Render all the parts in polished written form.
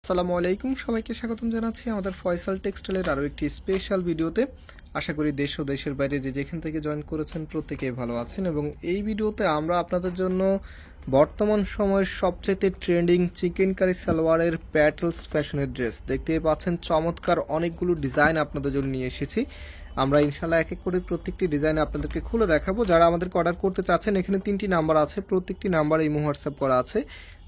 আসসালামু আলাইকুম, সবাইকে স্বাগতম জানাচ্ছি আমাদের ফয়সাল টেক্সটাইলের আরও একটি স্পেশাল ভিডিওতে। আশা করি দেশ ও দেশের বাইরে যে যেখান থেকে জয়েন করেছেন প্রত্যেকেই ভালো আছেন। এবং এই ভিডিওতে আমরা আপনাদের জন্য বর্তমান সময়ের সবচেয়ে ট্রেন্ডিং চিকেন কারি সালোয়ারের প্যাটেলস ফ্যাশনের ড্রেস দেখতে পাচ্ছেন। চমৎকার অনেকগুলো ডিজাইন আপনাদের জন্য নিয়ে এসেছি। আমরা ইনশাল্লাহ এক এক করে প্রত্যেকটি ডিজাইন আপনাদেরকে খুলে দেখাবো। যারা আমাদেরকে অর্ডার করতে চাচ্ছেন, এখানে 3টি নাম্বার আছে, প্রত্যেকটি নাম্বারে ইমো হোয়াটসঅ্যাপ করা আছে।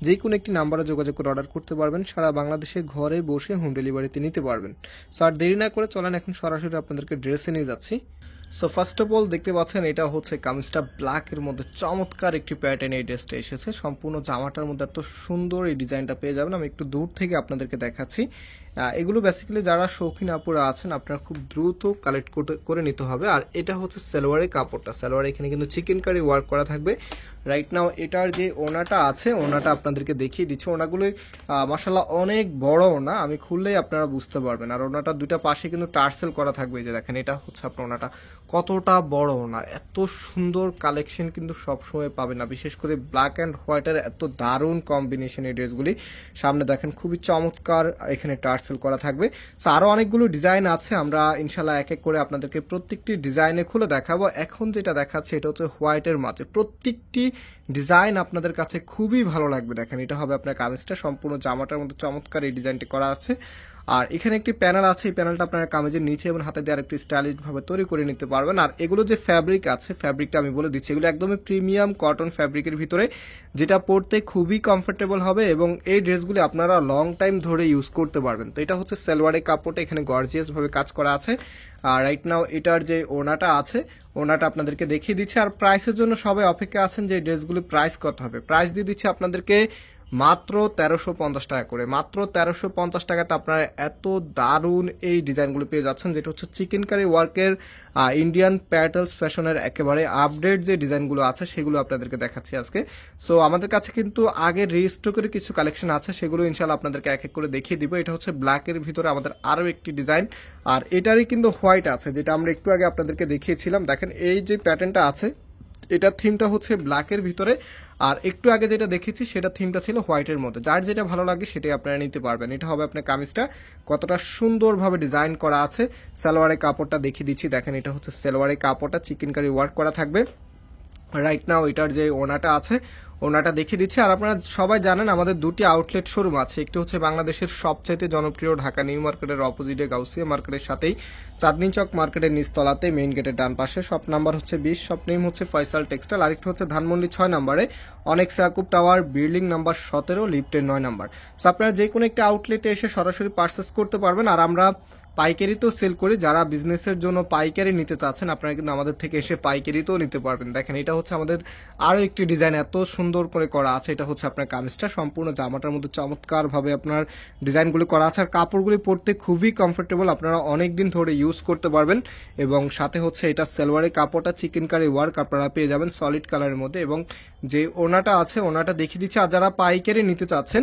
যে কোনো একটি নাম্বারে যোগাযোগ করে অর্ডার করতে পারবেন। সারা বাংলাদেশে ঘরে বসে হোম ডেলিভারিতে নিতে পারবেন। সো আর দেরি না করে চলেন এখন সরাসরি আপনাদেরকে ড্রেসে নিয়ে যাচ্ছি। সো ফার্স্ট অফ অল দেখতে পাচ্ছেন, এটা হচ্ছে কামিজটা ব্ল্যাকের মধ্যে চমৎকার একটি প্যাটার্ন এই ড্রেসটা এসেছে। সম্পূর্ণ জামাটার মধ্যে এত সুন্দর এই ডিজাইনটা পেয়ে যাবেন। আমি একটু দূর থেকে আপনাদেরকে দেখাচ্ছি। এগুলো বেসিক্যালি যারা শৌখিন আপুরা আছেন আপনারা খুব দ্রুত কালেক্ট করে নিতে হবে। আর এটা হচ্ছে সালোয়ারের কাপড়টা। সালোয়ার এখানে কিন্তু চিকেন কারি ওয়ার্ক করা থাকবে। রাইট নাও এটার যে ওনাটা আছে, ওনাটা আপনাদেরকে দেখিয়ে দিচ্ছি। ওনাগুলোই মাশাআল্লাহ অনেক বড় ওনা, আমি খুললেই আপনারা বুঝতে পারবেন। আর ওনাটা দুটা পাশে কিন্তু টার্সেল করা থাকবে। এই যে দেখেন, এটা হচ্ছে আপনার ওনাটা, কতটা বড় ওনা। এত সুন্দর কালেকশন কিন্তু সবসময় পাবেন না, বিশেষ করে ব্ল্যাক অ্যান্ড হোয়াইটের এত দারুণ কম্বিনেশন এই ড্রেসগুলি। সামনে দেখেন খুবই চমৎকার এখানে টার্সেল করা থাকবে। সো আরও অনেকগুলো ডিজাইন আছে, আমরা ইনশাল্লাহ এক এক করে আপনাদেরকে প্রত্যেকটি ডিজাইনে খুলে দেখাবো। এখন যেটা দেখাচ্ছে এটা হচ্ছে হোয়াইটের মাঝে। প্রত্যেকটি ডিজাইন আপনাদের কাছে খুবই ভালো লাগবে। দেখেন, এটা হবে আপনার কামিজটা, সম্পূর্ণ জামাটার মধ্যে চমৎকার এই ডিজাইনটি করা আছে। আর এখানে একটি প্যানেল আছে, এই প্যানেলটা আপনার কামিজের নিচে এবং হাতে দিয়ে আরেকটি স্টাইলিশ ভাবে তৈরি করে নিতে পারবেন। আর এগুলো যে ফ্যাব্রিক আছে, ফ্যাব্রিকটা আমি বলে দিচ্ছি, এগুলো একদমই প্রিমিয়াম কটন ফ্যাব্রিকের ভিতরে, যেটা পরতে খুবই কমফোর্টেবল হবে এবং এই ড্রেসগুলি আপনারা লং টাইম ধরে ইউজ করতে পারবেন। তো এটা হচ্ছে সালোয়ারের কাপড়টা, এখানে গর্জিয়াস ভাবে কাজ করা আছে। আর রাইট নাও এটার যে ওনাটা আছে, ওনাটা আপনাদেরকে দেখিয়ে দিচ্ছি। আর প্রাইসের জন্য সবাই অপেক্ষা আছেন যে ড্রেসগুলি প্রাইস কত হবে। প্রাইস দিয়ে দিচ্ছি আপনাদেরকে মাত্র 1350 টাকা করে। মাত্র 1350 টাকাতে আপনারা এত দারুণ এই ডিজাইনগুলো পেয়ে যাচ্ছেন, যেটা হচ্ছে চিকেন কারি ওয়ার্কের ইন্ডিয়ান প্যাটেলস ফ্যাশনের একেবারে আপডেট যে ডিজাইনগুলো আছে সেগুলো আপনাদেরকে দেখাচ্ছি আজকে। সো আমাদের কাছে কিন্তু আগে রিস্টকের কিছু কালেকশন আছে, সেগুলো ইনশাল্লাহ আপনাদেরকে এক এক করে দেখিয়ে দিব। এটা হচ্ছে ব্ল্যাকের ভিতরে আমাদের আরও একটি ডিজাইন, আর এটারই কিন্তু হোয়াইট আছে, যেটা আমরা একটু আগে আপনাদেরকে দেখিয়েছিলাম। দেখেন এই যে প্যাটার্নটা আছে, এটার থিমটা হচ্ছে ব্ল্যাকের ভিতরে, আর একটু আগে যেটা দেখেছি সেটা থিমটা ছিল হোয়াইটের মধ্যে। যার যেটা ভালো লাগে সেটাই আপনারা নিতে পারবেন। এটা হবে আপনার কামিজটা, কতটা সুন্দরভাবে ডিজাইন করা আছে। সালোয়ারের কাপড়টা দেখিয়ে দিচ্ছি। দেখেন, এটা হচ্ছে সালোয়ারের কাপড়টা, চিকেন কারি ওয়ার্ক করা থাকবে। রাইট নাও এটার যে ওনাটা আছে, ওনাটা দেখিয়ে দিচ্ছি। আর আপনারা সবাই জানেন আমাদের দুটি আউটলেট শোরুম আছে। একটি হচ্ছে বাংলাদেশের সবচাইতে জনপ্রিয় ঢাকা নিউ মার্কেটের অপোজিটে গাউসিয়া মার্কেটের সাথেই চাঁদনী চক মার্কেটের নিচতলাতে মেইন গেটের ডান পাশে। শপ নাম্বার হচ্ছে 20, শপ নেম হচ্ছে ফয়সাল টেক্সটাইল। আরেকটি হচ্ছে ধানমন্ডি 6 নম্বরে অনেক্স ইয়াকুব টাওয়ার, বিল্ডিং নাম্বার 17, লিফটের 9 নম্বর। সো আপনারা যে কোনো একটা আউটলেটে এসে সরাসরি পারচেস করতে পারবেন। আর আমরা পাইকারিতেও সেল করি, যারা বিজনেসের জন্য পাইকারি নিতে চাচ্ছেন আপনারা কিন্তু আমাদের থেকে এসে পাইকারিতেও নিতে পারবেন। দেখেন, এটা হচ্ছে আমাদের আরও একটি ডিজাইন, এত সুন্দর করে করা আছে। এটা হচ্ছে আপনার কামিজটা, সম্পূর্ণ জামাটার মধ্যে চমৎকারভাবে আপনার ডিজাইনগুলি করা আছে। আর কাপড়গুলি পরতে খুবই কমফোর্টেবল, আপনারা অনেক দিন ধরে ইউজ করতে পারবেন। এবং সাথে হচ্ছে এটা সালোয়ারের কাপড়টা চিকেন কারি ওয়ার্ক আপনারা পেয়ে যাবেন সলিড কালারের মধ্যে। এবং যে ওনাটা আছে, ওনাটা দেখিয়ে দিচ্ছি। আর যারা পাইকারি নিতে চাচ্ছেন,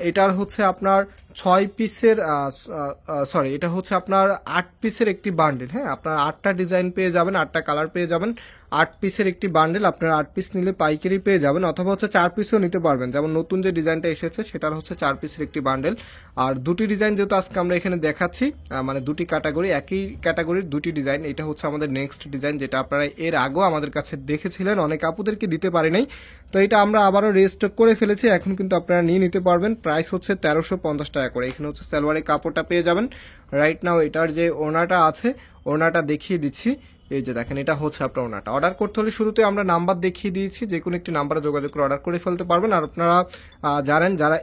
এটার হচ্ছে আপনার 6 পিসের সরি, এটা হচ্ছে আপনার 8 পিসের একটি বান্ডেল। হ্যাঁ, আপনার 8টা ডিজাইন পেয়ে যাবেন, 8টা কালার পেয়ে যাবেন। 8 পিসের একটি বান্ডেল, আপনারা 8 পিস নিলে পাইকারি পেয়ে যাবেন, অথবা হচ্ছে 4 পিসও নিতে পারবেন। যেমন নতুন যে ডিজাইনটা এসেছে সেটার হচ্ছে 4 পিসের একটি বান্ডেল। আর দুটি ডিজাইন যেহেতু আজকে আমরা এখানে দেখাচ্ছি, মানে দুটি ক্যাটাগরি, একই ক্যাটাগরির দুটি ডিজাইন। এটা হচ্ছে আমাদের নেক্সট ডিজাইন, যেটা আপনারা এর আগেও আমাদের কাছে দেখেছিলেন, অনেক আপুদেরকে দিতে পারি নাই। তো এটা আমরা আবারও রিস্টক করে ফেলেছি, এখন কিন্তু আপনারা নিয়ে নিতে পারবেন। প্রাইস হচ্ছে 1350 টাকা করে। এখানে হচ্ছে সালোয়ারের কাপড়টা পেয়ে যাবেন। রাইট নাও এটার যে ওনাটা আছে, ওনাটা দেখিয়ে দিচ্ছি। এই যে দেখেন, এটা হচ্ছে আপনার ওনাটা। অর্ডার করতে হলে শুরুতে আমরা নাম্বার দেখিয়ে দিয়েছি, যে কোনো একটি নাম্বারে যোগাযোগ করে অর্ডার করে ফেলতে পারবেন। আর আপনারা জানেন, যারা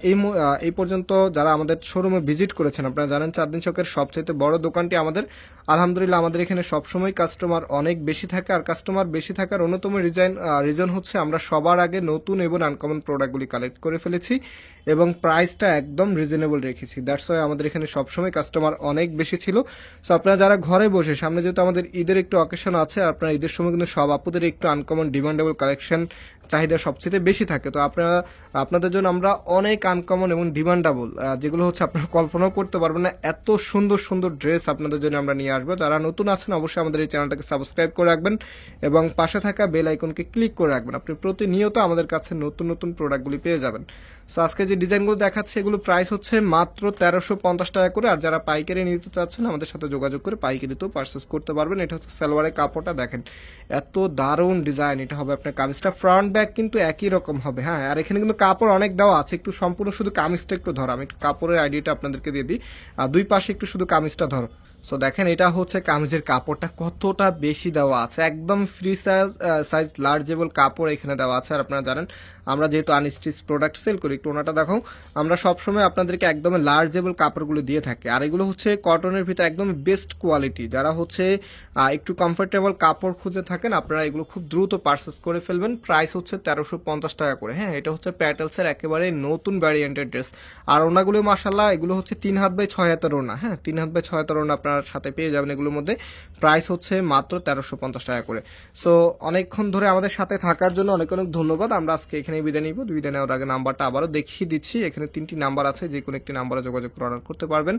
এই পর্যন্ত যারা আমাদের শোরুমে ভিজিট করেছেন, আপনারা জানেন চাঁদনী চকের সবচেয়ে বড় দোকানটি আমাদের। আলহামদুলিল্লাহ আমাদের এখানে সবসময় কাস্টমার অনেক বেশি থাকে। আর কাস্টমার বেশি থাকার অন্যতম রিজন হচ্ছে আমরা সবার আগে নতুন এবং আনকমন প্রোডাক্টগুলি কালেক্ট করে ফেলেছি এবং প্রাইসটা একদম রিজনেবল রেখেছি। দ্যাটস ওয়াই আমাদের এখানে সবসময় কাস্টমার অনেক বেশি ছিল। সো আপনারা যারা ঘরে বসে, সামনে যেহেতু আমাদের ঈদের একটু অকেশন আছে, আপনারা ঈদের সময় কিন্তু সব আপুদের একটু আনকমন ডিমান্ডেবল কালেকশন চাহিদা সবচেয়ে বেশি থাকে। তো আপনাদের জন্য আমরা অনেক আনকমন এবং ডিমান্ডেবল যেগুলো হচ্ছে আপনারা কল্পনাও করতে পারবেন না, এত সুন্দর সুন্দর ড্রেস আপনাদের জন্য আমরা নিয়ে আসবো। যারা নতুন আছেন অবশ্যই আমাদের এই চ্যানেলটাকে সাবস্ক্রাইব করে রাখবেন এবং পাশে থাকা বেল আইকনকে ক্লিক করে রাখবেন। আপনি প্রতিনিয়ত আমাদের কাছে নতুন নতুন প্রোডাক্টগুলি পেয়ে যাবেন। সো আজকে যে ডিজাইনগুলো দেখাচ্ছে এগুলো প্রাইস হচ্ছে মাত্র 1350 টাকা করে। আর যারা পাইকারি নিতে চাচ্ছেন আমাদের সাথে যোগাযোগ করে পাইকারিতেও পারচেস করতে পারবেন। এটা হচ্ছে সালোয়ারের কাপড়টা দেখেন, এত দারুণ ডিজাইন। এটা হবে আপনার কামিজটা, ফ্রন্ট ব্যাক কিন্তু একই রকম হবে। হ্যাঁ, আর এখানে কিন্তু কাপড় অনেক দেওয়া আছে, একটু সম্পূর্ণ শুধু কামিজটা একটু ধরো, আমি একটু কাপড়ের আইডিয়াটা আপনাদেরকে দিয়ে দিই। আর দুই পাশে একটু শুধু কামিজটা ধরো। সো দেখেন এটা হচ্ছে কামিজের কাপড়টা কতটা বেশি দেওয়া আছে, একদম ফ্রি সাইজ লার্জেবল কাপড় এখানে দেওয়া আছে। আর আপনারা জানেন আমরা যেহেতু আনস্টিচ প্রোডাক্ট সেল করি, একটু ওনাটা দেখো, আমরা সবসময় আপনাদেরকে একদম লার্জেবল কাপড়গুলো দিয়ে থাকি। আর এগুলো হচ্ছে কটনের ভিতরে একদম বেস্ট কোয়ালিটি। যারা হচ্ছে একটু কমফোর্টেবল কাপড় খুঁজে থাকেন আপনারা এগুলো খুব দ্রুত পারচেস করে ফেলবেন। প্রাইস হচ্ছে 1350 টাকা করে। হ্যাঁ, এটা হচ্ছে প্যাটেলসের একেবারে নতুন ভ্যারিয়েন্টের ড্রেস। আর ওনাগুলো মাশাল্লাহ এগুলো হচ্ছে 3 হাত বাই 6 হাতের ওনা। হ্যাঁ, 3 হাত বাই 6 হাতের ওনা আপনার সাথে পেয়ে যাবেন এগুলোর মধ্যে। প্রাইস হচ্ছে মাত্র 1350 টাকা করে। সো অনেকক্ষণ ধরে আমাদের সাথে থাকার জন্য অনেক অনেক ধন্যবাদ। আমরা আজকে এখানে বিদায় নিব। বিদায় নেওয়ার আগে নাম্বারটা আবারও দেখিয়ে দিচ্ছি। এখানে 3টি নাম্বার আছে, যে কোনো একটি নাম্বারে যোগাযোগ করে অর্ডার করতে পারবেন।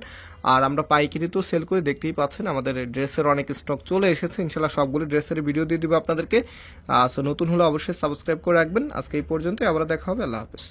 আর আমরা পাইকারিতেও সেল করে, দেখতেই পাচ্ছেন আমাদের ড্রেসের অনেক স্টক চলে এসেছে। ইনশাল্লাহ সবগুলো ড্রেসের ভিডিও দিয়ে দিব আপনাদেরকে। সো নতুন হলে অবশ্যই সাবস্ক্রাইব করে রাখবেন। আজকে এই পর্যন্তই, আবার দেখা হবে। আল্লাহ হাফেজ।